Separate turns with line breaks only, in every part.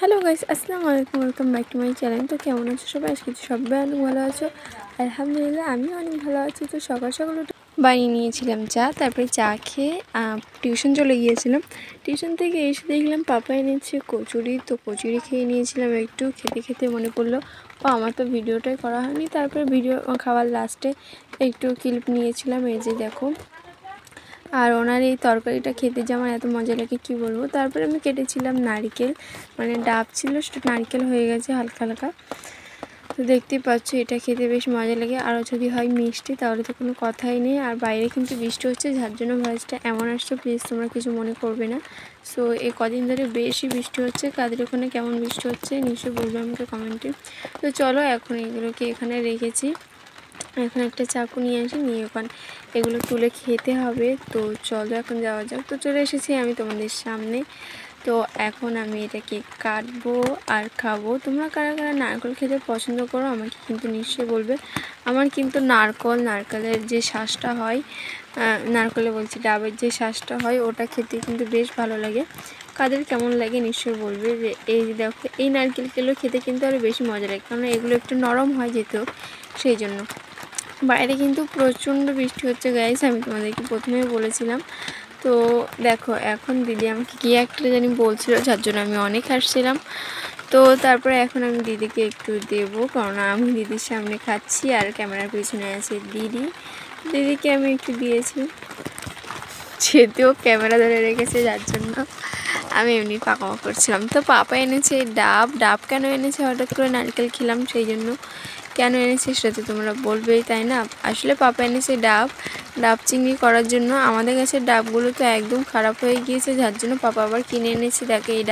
Hello guys, আসসালামু আলাইকুম, welcome back to my channel. তো কেমন আছো সবাই? আজকে সবাই অনেক ভালো আছো। আলহামদুলিল্লাহ আমি অনেক ভালো আছি। তো সকাল সকাল বানিয়ে নিয়েছিলাম চা, তারপরে চা খেয়ে টিউশন চলে গিয়েছিলাম। টিউশন থেকে এসে দেখলাম পাপা এনেছে কচুরি, তো কচুরি খেয়ে নিয়েছিলাম। একটু খেতে খেতে মনে পড়লো আমার তো ভিডিওটাই করা হয়নি। তারপরে ভিডিও খাওয়ার লাস্টে একটু ক্লিপ নিয়েছিলাম, এই যে দেখো। আর ওনার এই তরকারিটা খেতে যে আমার এত মজা লাগে কী বলবো। তারপরে আমি কেটেছিলাম নারকেল, মানে ডাব ছিল সেটা নারকেল হয়ে গেছে হালকা হালকা। তো দেখতেই পাচ্ছ এটা খেতে বেশ মজা লাগে। আরও যদি হয় মিষ্টি তাহলে তো কোনো কথাই নেই। আর বাইরে কিন্তু বৃষ্টি হচ্ছে, যার জন্য ভয়েসটা এমন আসছে, প্লিজ তোমরা কিছু মনে করবে না। সো এই কদিন ধরে বেশি বৃষ্টি হচ্ছে। কাদের ওখানে কেমন বৃষ্টি হচ্ছে নিশ্চয়ই বলবে আমাকে কমেন্টে। তো চলো এখন এগুলোকে এখানে রেখেছি, এখন একটা চাকু নিয়ে আসি, নিয়ে ওখানে এগুলো তুলে খেতে হবে। তো চলো এখন যাওয়া যাক। তো চলে এসেছি আমি তোমাদের সামনে। তো এখন আমি এটাকে কাটবো আর খাবো। তোমরা কারা কারা নারকেল খেতে পছন্দ করো আমাকে কিন্তু নিশ্চয়ই বলবে। আমার কিন্তু নারকেলের যে শ্বাসটা হয়, নারকেলে বলছি ডাবের যে শ্বাসটা হয়, ওটা খেতে কিন্তু বেশ ভালো লাগে। কাদের কেমন লাগে নিশ্চয়ই বলবে। যে এই দেখো এই নারকেলগুলো খেতে কিন্তু আরও বেশি মজা লাগে, কারণ এগুলো একটু নরম হয় যেহেতু, সেই জন্য। বাইরে কিন্তু প্রচণ্ড বৃষ্টি হচ্ছে গাইস, আমি তোমাদেরকে প্রথমেই বলেছিলাম। তো দেখো এখন দিদি আমাকে কী একটা জানি বলছিল, যার জন্য আমি অনেক হাসছিলাম। তো তারপরে এখন আমি দিদিকে একটু দেবো, কারণ আমি দিদির সামনে খাচ্ছি আর ক্যামেরার পিছনে আছে দিদিকে আমি একটু দিয়েছি, যেহেতু ক্যামেরা ধরে রেখেছে যার জন্য আমি এমনি পাকামা করছিলাম। তো পাপা এনেছে ডাব কেন এনেছে হঠাৎ করে? নারকেল খেলাম সেই জন্য। কেন এনেছে সেটা তো তোমরা বলবেই, তাই না? আসলে পাপা এনেছে ডাব চিংড়ি করার জন্য। আমাদের গাছের ডাবগুলো তো একদম খারাপ হয়ে গিয়েছে, যার জন্য পাপা আবার কিনে এনেছে। দেখো এই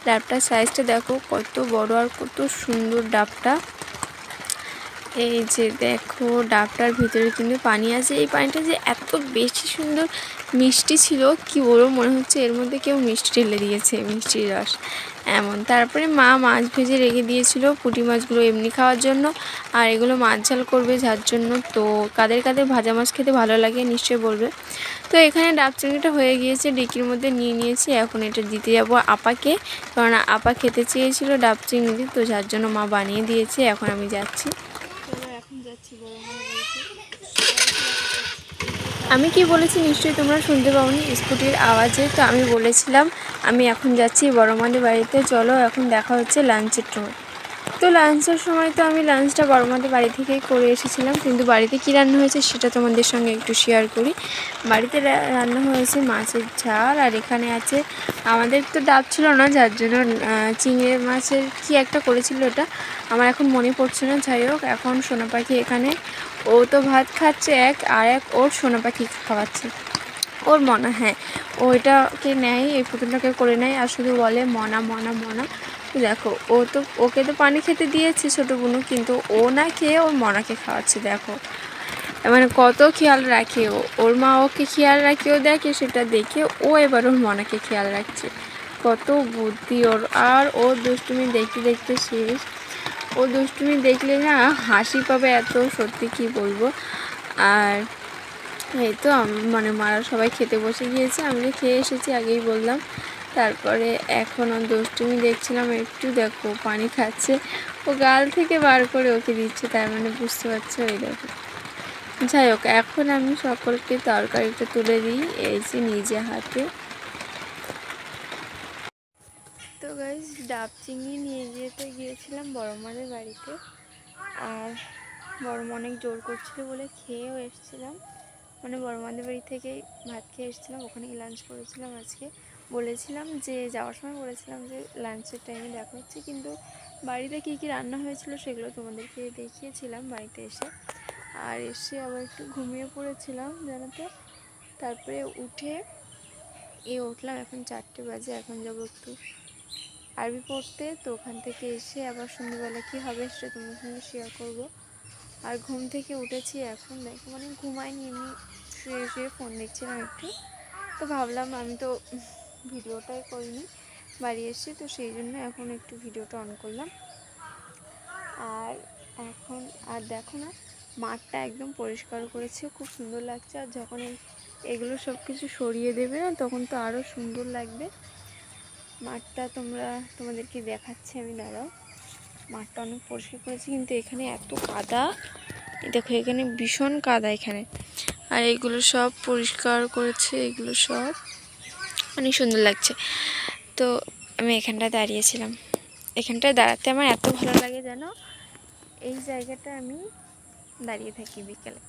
ডাবটার সাইজটা দেখো কত বড় আর কত সুন্দর ডাবটা। এই যে দেখো ডাবটার ভিতরে কিন্তু পানি আছে। এই পানিটা যে এত বেশি সুন্দর মিষ্টি ছিল কি বলবো, মনে হচ্ছে এর মধ্যে কেউ মিষ্টি ঢেলে দিয়েছে, মিষ্টির রস এমন। তারপরে মা মাছ ভেজে রেখে দিয়েছিল পুঁটি মাছগুলো এমনি খাওয়ার জন্য, আর এগুলো মাছ ঝাল করবে যার জন্য। তো কাদের কাদের ভাজা মাছ খেতে ভালো লাগে নিশ্চয়ই বলবে। তো এখানে ডাব চিংড়িটা হয়ে গিয়েছে, ডিকির মধ্যে নিয়ে নিয়েছি। এখন এটা দিতে যাবো আপাকে, কারণ আপা খেতে চেয়েছিল ডাব চিংড়ি, তো যার জন্য মা বানিয়ে দিয়েছে। এখন আমি যাচ্ছি, এখন যাচ্ছি বড় মামার বাড়িতে। আমি কি বলেছি নিশ্চয়ই তোমরা শুনতে পাওনি স্কুটির আওয়াজে। তো আমি বলেছিলাম আমি এখন যাচ্ছি বড় মামাদের বাড়িতে। চলো এখন দেখা হচ্ছে লাঞ্চের সময়। তো লাঞ্চের সময় তো আমি লাঞ্চটা বড় মামাদের বাড়ি থেকেই করে এসেছিলাম, কিন্তু বাড়িতে কী রান্না হয়েছে সেটা তোমাদের সঙ্গে একটু শেয়ার করি। বাড়িতে রান্না হয়েছে মাছের ঝাল, আর এখানে আছে আমাদের তো ডাব ছিল না, যার জন্য চিংড়ি মাছের কী একটা করেছিল, ওটা আমার এখন মনে পড়ছে না। যাই হোক, এখন সোনা পাখি এখানে ও তো ভাত খাচ্ছে আর এক ওর সোনা পাখি খাওয়াচ্ছে ওর মনা। হ্যাঁ, ও এটাকে নেয়, এই পুতুলটাকে করে নেয় আর শুধু বলে মনা মনা মনা। তো দেখো ওকে তো পানি খেতে দিয়েছে ছোটো বোনু, কিন্তু ও না খেয়ে ওর মনাকে খাওয়াচ্ছে। দেখো মানে কত খেয়াল রাখে ওর মা ওকে খেয়াল রাখে, ও দেখে সেটা দেখে ও এবার ওর মনাকে খেয়াল রাখছে। কত বুদ্ধি ওর! আর ওর দুষ্টুমি দেখতে দেখতে শেষ। ও দুষ্টুমি দেখলে না হাসি পাবে এত, সত্যি কি বলবো। আর এই তো মানে মারা সবাই খেতে বসে গিয়েছে, আমি যে খেয়ে এসেছি আগেই বললাম। তারপরে এখন ওর দুষ্টুমি দেখছিলাম একটু, দেখো পানি খাচ্ছে, ও গাল থেকে বার করে ওকে দিচ্ছে, তার মানে বুঝতে পারছো এই দেখো। যাই হোক, এখন আমি সকলকে তরকারিটা তুলে দিই এই যে নিজে হাতে। তো গাইস ডাব চিংড়ি নিয়ে যেতে গিয়েছিলাম বড় মাদের বাড়িতে, আর বড় মা অনেক জোর করছিল বলে খেয়েও এসেছিলাম। মানে বড় মাদের বাড়ি থেকেই ভাত খেয়ে এসেছিলাম, ওখানেই লাঞ্চ করেছিলাম আজকে। বলেছিলাম যে যাওয়ার সময় বলেছিলাম যে লাঞ্চের টাইমে দেখা হচ্ছে, কিন্তু বাড়িতে কী কী রান্না হয়েছিল সেগুলো তোমাদেরকে দেখিয়েছিলাম বাড়িতে এসে। আর এসে আবার একটু ঘুমিয়ে পড়েছিলাম জানো তো। তারপরে উঠলাম, এখন 4টে বাজে, এখন যাবো একটু আরবি পড়তে। তো ওখান থেকে এসে আবার সন্ধ্যেবেলা কী হবে সেটা তোমার সঙ্গে শেয়ার করবো। আর ঘুম থেকে উঠেছি এখন, দেখো মানে ঘুমাইনি, এমনি শুয়ে শুয়ে ফোন দেখছিলাম একটু। তো ভাবলাম আমি তো ভিডিওটাই করিনি বাড়ি এসে, তো সেই জন্য এখন একটু ভিডিওটা অন করলাম। আর এখন আর দেখো না মাঠটা একদম পরিষ্কার করেছে, খুব সুন্দর লাগছে। আর যখন এগুলো সব কিছু সরিয়ে দেবে না তখন তো আরও সুন্দর লাগবে। মাঠটা তোমাদেরকে দেখাচ্ছি আমি, দাঁড়াও। মাঠটা অনেক পরিষ্কার করেছি, কিন্তু এখানে এত কাদা, দেখো এখানে ভীষণ কাদা এখানে। আর এইগুলো সব পরিষ্কার করেছে, এগুলো সব অনেক সুন্দর লাগছে। তো আমি এখানটায় দাঁড়িয়েছিলাম, এখানটায় দাঁড়াতে আমার এত ভালো লাগে যেন। এই জায়গাটা আমি দাঁড়িয়ে থাকি বিকেলে।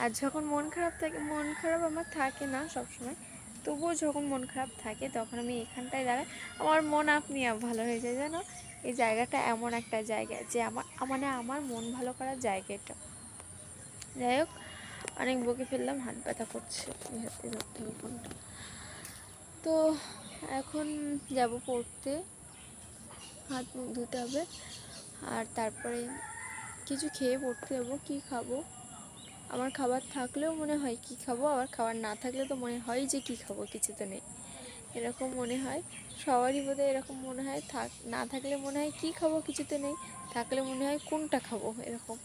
আর যখন মন খারাপ থাকে, মন খারাপ আমার থাকে না সবসময়, তবুও যখন মন খারাপ থাকে তখন আমি এখানটায় দাঁড়াই, আমার মন আপনি ভালো হয়ে যায় যেন। এই জায়গাটা এমন একটা জায়গা যে আমার মন ভালো করার জায়গা এটা। যাই হোক, অনেক বকে ফেললাম, হাত ব্যথা করছে, এই হাতে ধরতে হবে ফোনটা। তো এখন যাব পড়তে, হাত মুখ ধুতে হবে, আর তারপরে কিছু খেয়ে পড়তে যাবো। কী খাবো, আমার খাবার থাকলেও মনে হয় কী খাবো, আবার খাবার না থাকলে তো মনে হয় যে কী খাবো, কিছু তো নেই, এরকম মনে হয়। সবারই বোধহয় এরকম মনে হয়, না থাকলে মনে হয় কী খাবো, কিছু তো নেই, থাকলে মনে হয় কোনটা খাবো, এরকম।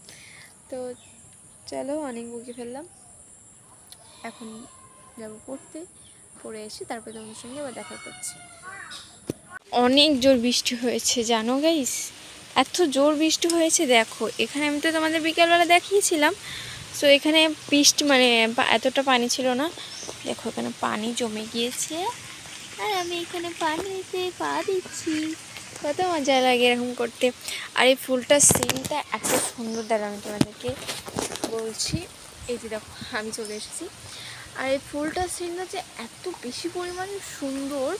তো চলো, অনেক বকে ফেললাম, এখন যাব পড়তে, পড়ে এসে তারপরে তোমাদের সঙ্গে আবার দেখা করছি। অনেক জোর বৃষ্টি হয়েছে জানো গাইস, এত জোর বৃষ্টি হয়েছে দেখো। এখানে আমি তো তোমাদের বিকেলবেলা দেখিয়েছিলাম, সো এখানে বৃষ্টি মানে এতটা পানি ছিল না, দেখো এখানে পানি জমে গিয়েছে, আর আমি এখানে পানিতে পা দিচ্ছি, কত মজা লাগে এরকম করতে। আর এই ফুলটার সিনটা এত সুন্দর, দাঁড়া আমি তোমাদেরকে বলছি। এই যে দেখো আমি চলে এসেছি, আর এই ফুলটার সিনটা যে এত বেশি পরিমাণে সুন্দর,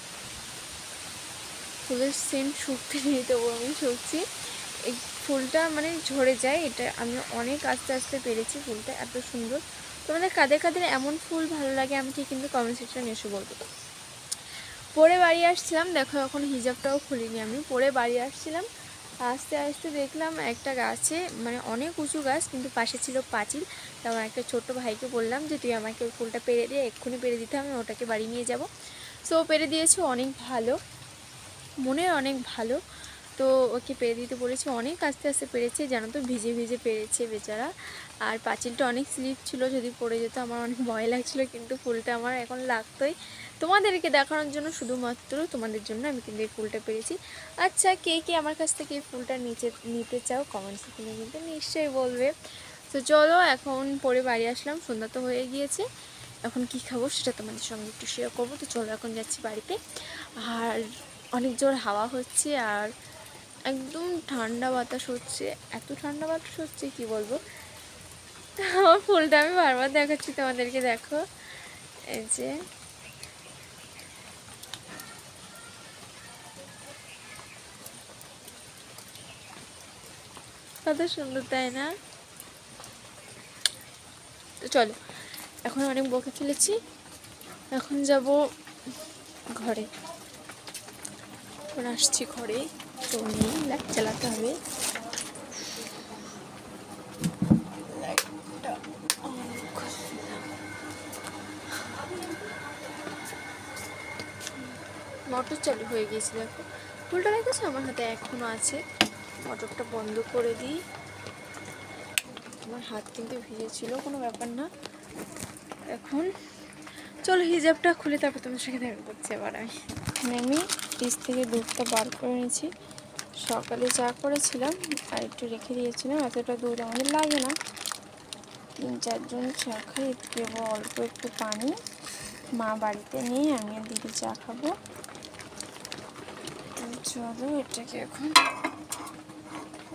ফুলের সেন্ট শুকতে নিয়ে তবু আমি শুকছি। এই ফুলটা মানে ঝরে যায়, এটা আমি অনেক আস্তে আস্তে পেরেছি, ফুলটা এত সুন্দর। তোমাদের কাদের কাদের এমন ফুল ভালো লাগে আমাকে কিন্তু কমেন্ট সেকশনে এসে বলবো। পরে বাড়ি আসছিলাম, দেখো এখন হিজাবটাও খুলিনি, আমি পরে বাড়ি আসছিলাম, আস্তে আস্তে দেখলাম একটা গাছে, মানে অনেক উঁচু গাছ, কিন্তু পাশে ছিল পাঁচিল। তো আমার একটা ছোট্ট ভাইকে বললাম যে তুই আমাকে ওই ফুলটা পেরে দিয়ে, এক্ষুনি পেরে দিতে হবে, ওটাকে বাড়ি নিয়ে যাব। সো পেরে দিয়েছে, অনেক ভালো, মনের অনেক ভালো। তো ওকে পেরে দিতে বলেছি, অনেক আস্তে আস্তে পেরেছে জানো তো, ভিজে ভিজে পেরেছে বেচারা। আর পাঁচিলটা অনেক স্লিপ ছিল, যদি পড়ে যেত আমার অনেক ভয় লাগছিলো, কিন্তু ফুলটা আমার এখন লাগতোই তোমাদেরকে দেখানোর জন্য, শুধুমাত্র তোমাদের জন্য আমি কিন্তু এই ফুলটা পেরেছি। আচ্ছা, কে কে আমার কাছ থেকে এই ফুলটা নিতে চাও কমেন্ট সেকশনে কিন্তু নিশ্চয়ই বলবে। তো চলো, এখন পরে বাড়ি আসলাম, সন্ধ্যা তো হয়ে গিয়েছে, এখন কি খাবো সেটা তোমাদের সঙ্গে একটু শেয়ার করবো। তো চলো এখন যাচ্ছি বাড়িতে, আর অনেক জোর হাওয়া হচ্ছে, আর একদম ঠান্ডা বাতাস হচ্ছে, এত ঠান্ডা বাতাস হচ্ছে কি বলবো। আমার ফুলটা আমি বারবার দেখাচ্ছি তোমাদেরকে, দেখো এই যে কত সুন্দর, তাই না? তো চলো, এখন অনেক বকে ফেলেছি, এখন যাব ঘরে, এখন আসছি ঘরে, তো লাইট চালাতে হবে, মোটর চালু হয়ে গিয়েছে, দেখো ফুলটা দেখেছো আমার হাতে এখনো আছে। মোটরটা বন্ধ করে দিই, আমার হাত কিন্তু ভিজে ছিল, কোনো ব্যাপার না। এখন চলো হিজাবটা খুলে তারপর তোমার সঙ্গে দেখা করছি আবার। আমি ফ্রিজ থেকে দুধটা বার করে নিয়েছি, সকালে চা করেছিলাম আর একটু রেখে দিয়েছিলাম, এতটা দুধ আমাদের লাগে না, 3-4 জন চা খাই, দেবো অল্প একটু পানি, মা বাড়িতে নেই, আমি আর দিদি চা খাবো। চলো এটাকে এখন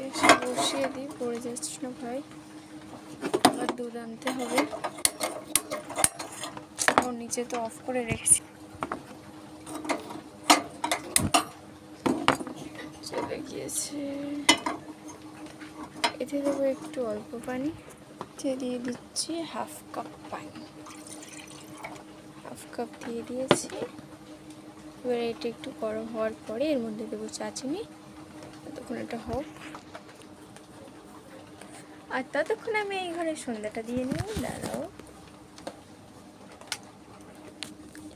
এসে বসিয়ে দিই, পড়ে যাচ্ছি না ভাই, আবার দুধ আনতে হবে, ওর নিচে তো অফ করে রেখেছি, চলে গিয়েছে। এতে দেবো একটু অল্প পানি, দিয়ে দিচ্ছি হাফ কাপ পানি, হাফ কাপ দিয়ে দিয়েছি। এবার এটা একটু গরম হওয়ার পরে এর মধ্যে দেবো চা চিনি, ততক্ষণ এটা হোক, আর ততক্ষণ আমি এই ঘরে সন্ধ্যাটা দিয়ে নিই, দাঁড়াও।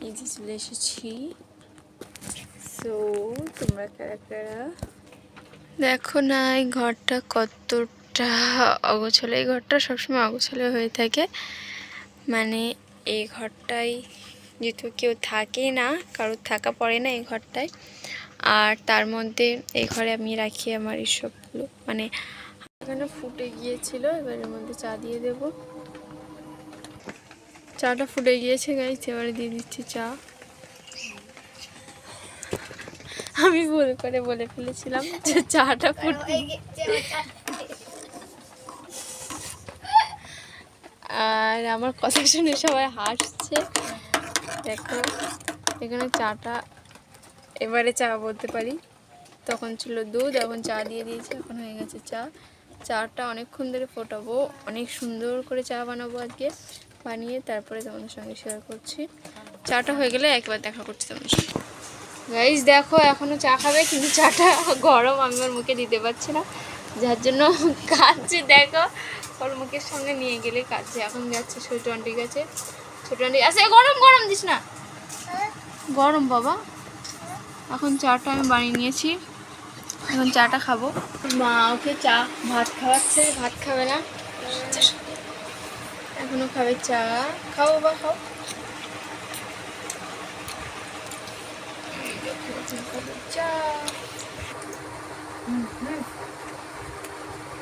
এই যে চলে এসেছি, সো তোমরা কারা কারা দেখো না এই ঘরটা কতটা অগোছালো, এই ঘরটা সবসময় অগোছালো হয়ে থাকে, মানে এই ঘরটায় যেহেতু কেউ থাকে না, কারোর থাকা পড়ে না এই ঘরটায়, আর তার মধ্যে এই ঘরে আমি রাখি আমার এইসবগুলো, মানে এখানে ফুটে গিয়েছিল, এবার এর মধ্যে চা দিয়ে দেব। চাটা ফুটে গিয়েছে গাইস, এবারে দিয়ে দিচ্ছি চা। আমি ভুল করে বলে ফেলেছিলাম যে চাটা ফুটে, আর আমার কথা শুনে সবাই হাসছে। দেখো এখানে চাটা, এবারে চা বলতে পারি, তখন ছিল দুধ, এখন চা দিয়ে দিয়েছি, এখন হয়ে গেছে চা। চাটা অনেকক্ষণ ধরে ফোটাবো, অনেক সুন্দর করে চা বানাবো আজকে, বানিয়ে তারপরে তোমাদের সঙ্গে শেয়ার করছি। চাটা হয়ে গেলে একবার দেখা করছি তোমাদের সঙ্গে। গাইস দেখো এখনও চা খাবে, কিন্তু চাটা গরম, আমি ওর মুখে দিতে পারছি না, যার জন্য কাঁদছে। দেখো ওর মুখের সামনে নিয়ে গেলে কাঁদছে। এখন যাচ্ছে ছোটো আন্টির কাছে, ছোটো আন্টি আসে, গরম গরম দিস না, গরম বাবা। এখন চাটা আমি বানিয়ে নিয়েছি, এখন চাটা খাবো। মা ওকে চা ভাত খাওয়াচ্ছে, ভাত খাবে না, এখনো খাবে চা। খাও বাবা খাও। চা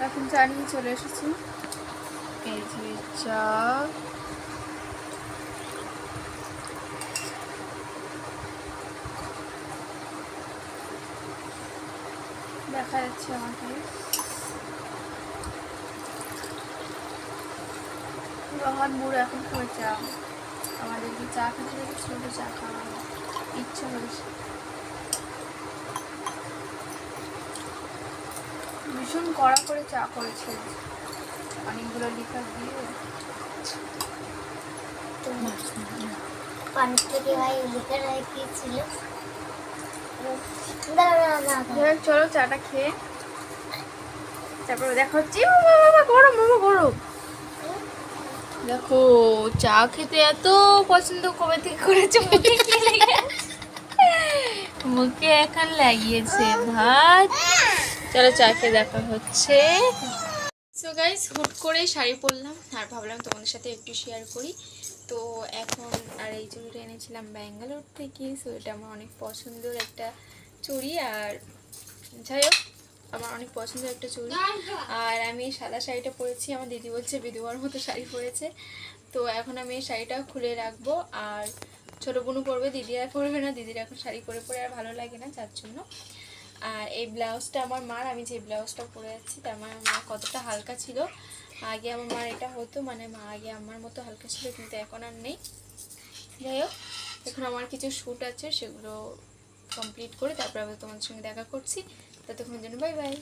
এখন চা নিয়ে চলে এসেছি, এই যে চা। দেখা যাচ্ছে আমাকে রহন বুড়ো এখন খাবে চা। আমাদেরকে চা খেতে দেখে ছোটো চা খাওয়া ইচ্ছা হয়েছে। ভীষণ কড়া করে চা করেছে, অনেকগুলো লিকার দিয়ে। চলো চাটা খেয়ে তারপরে দেখা হচ্ছে। গরম বাবা গরম। দেখো চা খেতে এত পছন্দ কবে থেকে করেছে, মুখে এখন লাগিয়েছে ভাত। চলো চা খেয়ে দেখা হচ্ছে। সো গাইস হুট করেই শাড়ি পরলাম, আর ভাবলাম তোমাদের সাথে একটু শেয়ার করি। তো এখন আর এই চুড়িটা এনেছিলাম ব্যাঙ্গালোর থেকে। সো এটা আমার অনেক পছন্দের একটা চুড়ি, আর যাই হোক আমার অনেক পছন্দের একটা চুড়ি। আর আমি সাদা শাড়িটা পরেছি, আমার দিদি বলছে বিধবার মতো শাড়ি পরেছে। তো এখন আমি এই শাড়িটা খুলে রাখবো, আর ছোটো বোনও পরবে, দিদি আর পরবে না, দিদির এখন শাড়ি পরে পরে আর ভালো লাগে না, যার জন্য। আর এই ব্লাউজটা আমার মার, আমি যে ব্লাউজটা পরে যাচ্ছি তার মানে আমার মা কতটা হালকা ছিল। আগে আমার মার এটা হতো, মানে মা আগে আমার মতো হালকা ছিল, কিন্তু এখন আর নেই। যাই হোক এখন আমার কিছু শ্যুট আছে, সেগুলো কমপ্লিট করে তারপর আবার তোমাদের সঙ্গে দেখা করছি। ততক্ষণের জন্য বাই বাই।